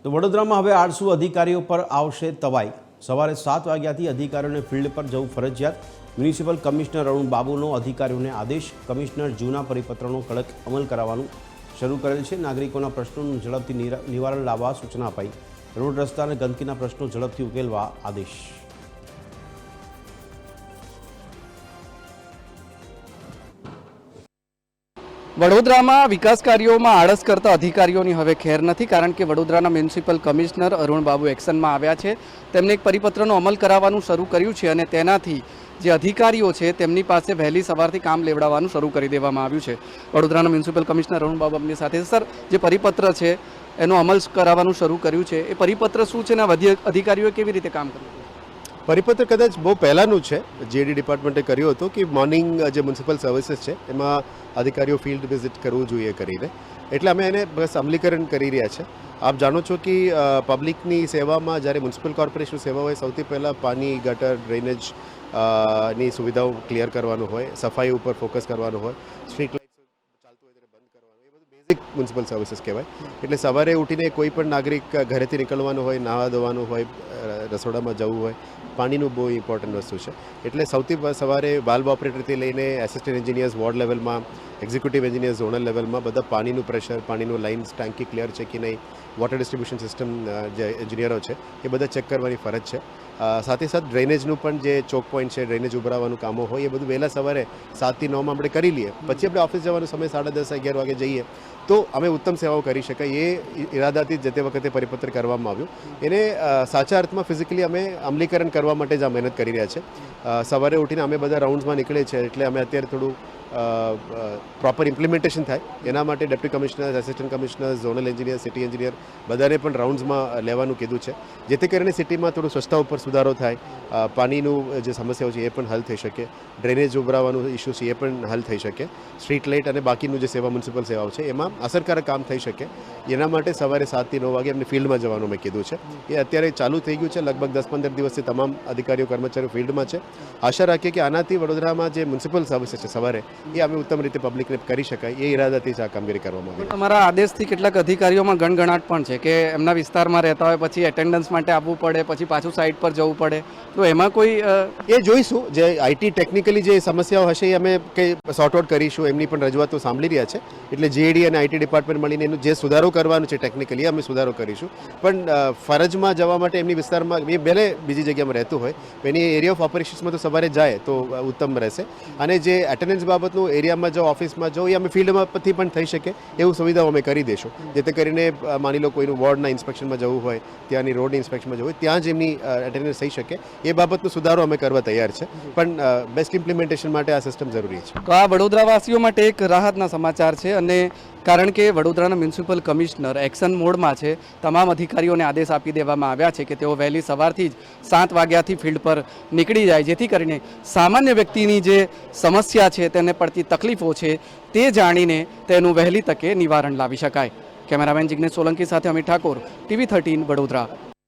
તો વડોદરામાં હવે 800 અધિકારીઓ પર આવશે તવાઈ। સવારે 7 વાગ્યાથી અધિકારીઓને ફિલ્ડ પર જવું ફરજિયાત। મ્યુનિસિપલ કમિશનર અરુણ બાબુનો અધિકારીઓને આદેશ। કમિશનર જૂના પરિપત્રનો કડક અમલ કરાવવાનું શરૂ કરેલ છે। નાગરિકોના પ્રશ્નોનું ઝડપથી નિવારણ લાવવા સૂચના અપાઈ। રોડ રસ્તા અને ગંદકીના પ્રશ્નો ઝડપથી ઉકેલવા આદેશ। વડોદરામાં વિકાસ કાર્યોમાં આળસ કરતા અધિકારીઓની હવે ખેર નથી, કારણ કે વડોદરાના મ્યુનિસિપલ કમિશનર અરુણ બાબુ એક્શનમાં આવ્યા છે। તેમણે એક પરિપત્રનો અમલ કરાવવાનું શરૂ કર્યું છે અને તેનાથી જે અધિકારીઓ છે તેમની પાસે વહેલી સવારથી કામ લેવડાવવાનું શરૂ કરી દેવામાં આવ્યું છે। વડોદરાના મ્યુનિસિપલ કમિશનર અરુણ બાબુ આપની સાથે સર, જે પરિપત્ર છે એનો અમલ કરાવવાનું શરૂ કર્યું છે, એ પરિપત્ર શું છે અને અધિકારીઓએ કેવી રીતે કામ કર્યું? પરિપત્ર કદાચ બહુ પહેલાંનું છે, જેડી ડિપાર્ટમેન્ટે કર્યું હતું કે મોર્નિંગ જે મ્યુનિસિપલ સર્વિસીસ છે એમાં અધિકારીઓ ફિલ્ડ વિઝિટ કરવું જોઈએ કરીને, એટલે અમે એને બસ અમલીકરણ કરી રહ્યા છે। આપ જાણો છો કે પબ્લિકની સેવામાં જ્યારે મ્યુનિસિપલ કોર્પોરેશન સેવા હોય, સૌથી પહેલાં પાણી, ગટર, ડ્રેનેજ ની સુવિધાઓ ક્લિયર કરવાનું હોય, સફાઈ ઉપર ફોકસ કરવાનું હોય, સ્ટ્રીટ લાઇટ્સ ચાલતું હોય ત્યારે બંધ કરવાનું હોય, એ બધું બેઝિક મ્યુનિસિપલ સર્વિસીસ કહેવાય। એટલે સવારે ઉઠીને કોઈ પણ નાગરિક ઘરેથી નીકળવાનું હોય, નાહવા ધોવાનું હોય, રસોડામાં જવું હોય, પાણીનું બહુ ઇમ્પોર્ટન્ટ વસ્તુ છે। એટલે સૌથી સવારે વાલ્વ ઓપરેટરથી લઈને એસિસ્ટન્ટ એન્જિનિયર્સ વોર્ડ લેવલમાં, એક્ઝિક્યુટિવ એન્જિનિયર્સ ઝોનલ લેવલમાં બધા પાણીનું પ્રેશર, પાણીનું લાઇન્સ ટાંકી ક્લિયર છે કે નહીં, વોટર ડિસ્ટ્રીબ્યુશન સિસ્ટમ જે એન્જિનિયરો છે એ બધા ચેક કરવાની ફરજ છે। સાથે સાથે ડ્રેનેજનું પણ જે ચોક પોઈન્ટ છે, ડ્રેનેજ ઉભરાવાનું કામો હોય, એ બધું વહેલા સવારે 7 થી 9 આપણે કરી લઈએ, પછી આપણે ઓફિસ જવાનો સમય 10:30, 11 વાગે જઈએ તો અમે ઉત્તમ સેવાઓ કરી શકાય। એ ઇરાદાથી જ તે વખતે પરિપત્ર કરવામાં આવ્યું। એને સાચા અર્થમાં ફિઝિકલી અમે અમલીકરણ કરવા માટે જ આ મહેનત કરી રહ્યા છે। સવારે ઉઠીને અમે બધા રાઉન્ડ્સમાં નીકળીએ છીએ, એટલે અમે અત્યારે થોડું પ્રોપર ઇમ્પ્લિમેન્ટેશન થાય એના માટે deputy commissioner, assistant commissioner, zonal engineer, city engineer બધાને પણ રાઉન્ડ્સમાં લેવાનું કીધું છે, જેથી કરીને સિટીમાં થોડું સ્વચ્છતા ઉપર સુધારો થાય, પાણીનું જે સમસ્યાઓ છે એ પણ હલ થઈ શકે, ડ્રેનેજ ઉભરાવાનું ઇસ્યુ છે એ પણ હલ થઈ શકે, સ્ટ્રીટ લાઇટ અને બાકીનું જે સેવા મ્યુનિસિપલ સેવાઓ છે એમાં અસરકારક કામ થઈ શકે। એના માટે સવારે 7 થી 9 વાગે એમને ફિલ્ડમાં જવાનું મેં કીધું છે। એ અત્યારે ચાલુ થઈ ગયું છે। લગભગ 10-15 દિવસથી તમામ અધિકારીઓ, કર્મચારીઓ ફિલ્ડમાં છે। આશા રાખીએ કે આનાથી વડોદરામાં જે મ્યુનિસિપલ સર્વિસીસ છે સવારે એ અમે ઉત્તમ રીતે પબ્લિકને કરી શકાય, એ ઇરાદાથી જ આ કામગીરી કરવામાં આવી। તમારા આદેશથી કેટલાક અધિકારીઓમાં ગણગણાટ પણ છે કે એમના વિસ્તારમાં રહેતા હોય, પછી એટેન્ડન્સ માટે આવવું પડે, પછી પાછું સાઇટ પર જવું પડે, તો એમાં કોઈ એ જોઈશું। જે આઈટી ટેકનિકલી જે સમસ્યાઓ હશે એ અમે કંઈ સોર્ટ આઉટ કરીશું। એમની પણ રજૂઆતો સાંભળી રહ્યા છે, એટલે જેડી અને આઈટી ડિપાર્ટમેન્ટ મળીને એનું જે સુધારો કરવાનું છે ટેકનિકલી અમે સુધારો કરીશું। પણ ફરજમાં જવા માટે એમની વિસ્તારમાં એ ભલે બીજી જગ્યામાં રહેતું હોય, એની એરિયા ઓફ ઓપરેશન્સમાં તો સવારે જાય તો ઉત્તમ રહેશે। અને જે એટેન્ડન્સ બાબતનું એરિયામાં જાઓ, ઓફિસમાં જાઓ, એ અમે ફિલ્ડમાંથી પણ થઈ શકે એવું સુવિધાઓ અમે કરી દઈશું, જેથી કરીને માની લો કોઈનું વોર્ડના ઇન્સ્પેક્શનમાં જવું હોય, ત્યાંની રોડની ઇન્સ્પેક્શનમાં જવું હોય, ત્યાં જ એમની એટેન્ડન્સ થઈ શકે, એ બાબતનો સુધારો અમે કરવા તૈયાર છે। પણ બેસ્ટ ઇમ્પ્લિમેન્ટેશન માટે આ સિસ્ટમ જરૂરી છે। તો આ વડોદરાવાસીઓ માટે એક રાહતના સમાચાર છે, અને કારણ કે વડોદરાના મ્યુનિસિપલ કમિશનર એક્શન મોડમાં છે, તમામ અધિકારીઓને આદેશ આપી દેવામાં આવ્યા છે કે તેઓ વહેલી સવારથી જ 7 વાગ્યાથી ફિલ્ડ પર નીકળી જાય, જેથી કરીને સામાન્ય વ્યક્તિની જે સમસ્યા છે, તેને પડતી તકલીફો છે તે જાણીને તેનું વહેલી તકે નિવારણ લાવી શકાય। કેમેરામેન જિગ્નેશ સોલંકી સાથે અમિત ઠાકોર, TV13 વડોદરા।